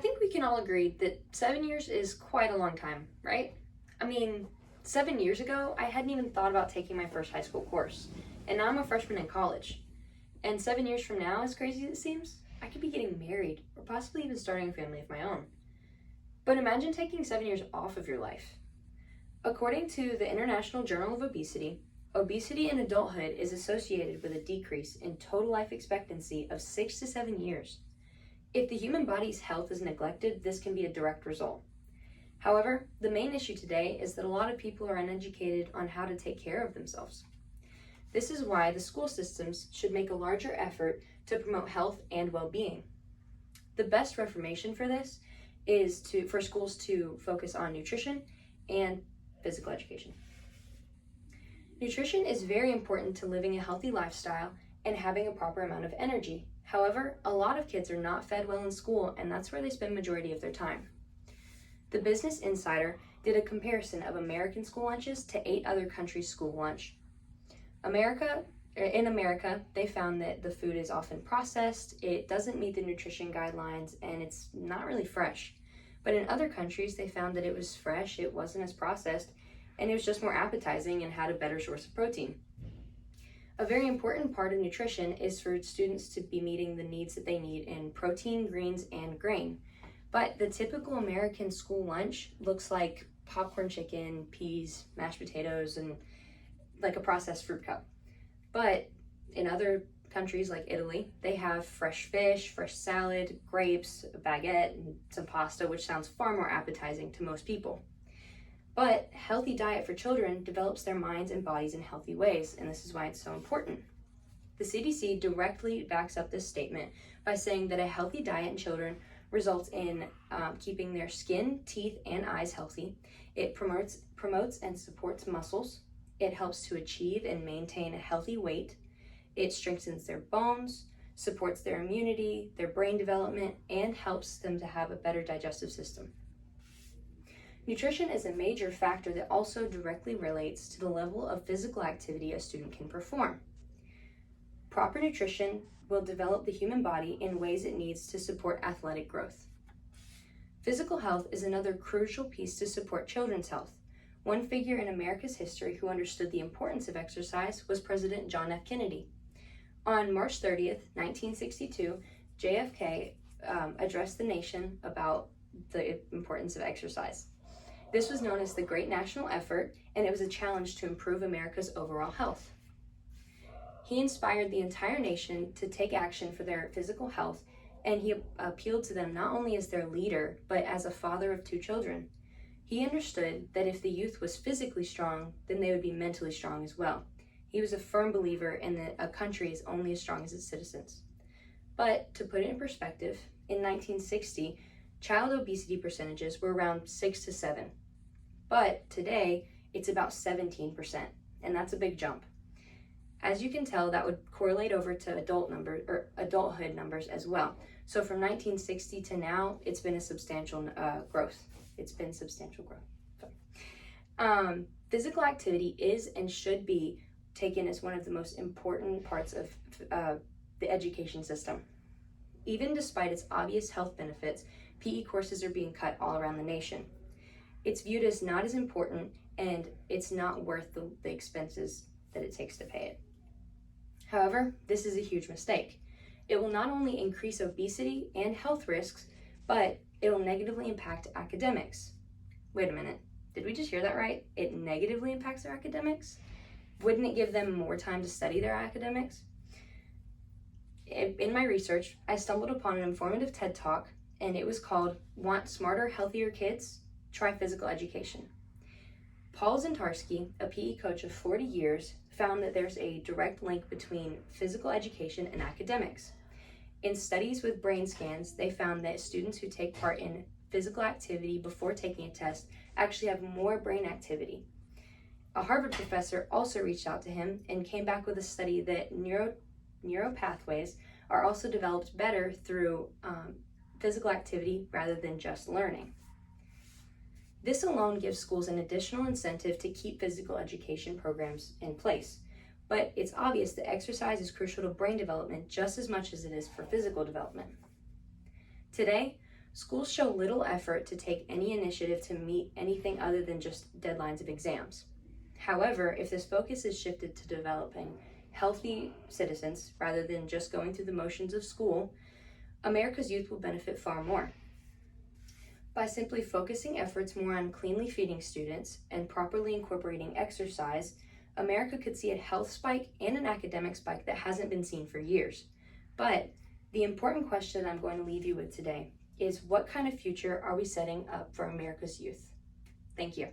think we can all agree that 7 years is quite a long time, right? I mean, 7 years ago, I hadn't even thought about taking my first high school course, and now I'm a freshman in college. And 7 years from now, as crazy as it seems, I could be getting married or possibly even starting a family of my own. But imagine taking 7 years off of your life. According to the International Journal of Obesity, obesity in adulthood is associated with a decrease in total life expectancy of 6 to 7 years. If the human body's health is neglected, this can be a direct result. However, the main issue today is that a lot of people are uneducated on how to take care of themselves. This is why the school systems should make a larger effort to promote health and well-being. The best reformation for this is for schools to focus on nutrition and physical education. Nutrition is very important to living a healthy lifestyle and having a proper amount of energy. However, a lot of kids are not fed well in school, and that's where they spend majority of their time. The Business Insider did a comparison of American school lunches to 8 other countries' school lunch. In America, they found that the food is often processed, it doesn't meet the nutrition guidelines, and it's not really fresh. But in other countries, they found that it was fresh, it wasn't as processed, and it was just more appetizing and had a better source of protein. A very important part of nutrition is for students to be meeting the needs that they need in protein, greens, and grain. But the typical American school lunch looks like popcorn chicken, peas, mashed potatoes, and like a processed fruit cup. But in other countries like Italy, they have fresh fish, fresh salad, grapes, a baguette, and some pasta, which sounds far more appetizing to most people. But healthy diet for children develops their minds and bodies in healthy ways, and this is why it's so important. The CDC directly backs up this statement by saying that a healthy diet in children results in keeping their skin, teeth, and eyes healthy. It promotes and supports muscles. It helps to achieve and maintain a healthy weight. It strengthens their bones, supports their immunity, their brain development, and helps them to have a better digestive system. Nutrition is a major factor that also directly relates to the level of physical activity a student can perform. Proper nutrition will develop the human body in ways it needs to support athletic growth. Physical health is another crucial piece to support children's health. One figure in America's history who understood the importance of exercise was President John F. Kennedy. On March 30th, 1962, JFK addressed the nation about the importance of exercise. This was known as the Great National Effort, and it was a challenge to improve America's overall health. He inspired the entire nation to take action for their physical health, and he appealed to them not only as their leader, but as a father of 2 children. He understood that if the youth was physically strong, then they would be mentally strong as well. He was a firm believer in that a country is only as strong as its citizens. But to put it in perspective, in 1960, child obesity percentages were around 6 to 7. But today, it's about 17%, and that's a big jump. As you can tell, that would correlate over to adulthood numbers as well. So from 1960 to now, it's been a substantial growth. Physical activity is and should be taken as one of the most important parts of the education system. Even despite its obvious health benefits, PE courses are being cut all around the nation. It's viewed as not as important, and it's not worth the expenses that it takes to pay it. However, this is a huge mistake. It will not only increase obesity and health risks, but it will negatively impact academics. Wait a minute, did we just hear that right? It negatively impacts their academics? Wouldn't it give them more time to study their academics? In my research, I stumbled upon an informative TED Talk, and it was called Want Smarter, Healthier Kids? Try Physical Education. Paul Zintarski, a PE coach of 40 years, found that there's a direct link between physical education and academics. In studies with brain scans, they found that students who take part in physical activity before taking a test actually have more brain activity. A Harvard professor also reached out to him and came back with a study that neural pathways are also developed better through physical activity rather than just learning. This alone gives schools an additional incentive to keep physical education programs in place. But it's obvious that exercise is crucial to brain development just as much as it is for physical development. Today, schools show little effort to take any initiative to meet anything other than just deadlines of exams. However, if this focus is shifted to developing healthy citizens rather than just going through the motions of school, America's youth will benefit far more. By simply focusing efforts more on cleanly feeding students and properly incorporating exercise, America could see a health spike and an academic spike that hasn't been seen for years. But the important question I'm going to leave you with today is, what kind of future are we setting up for America's youth? Thank you.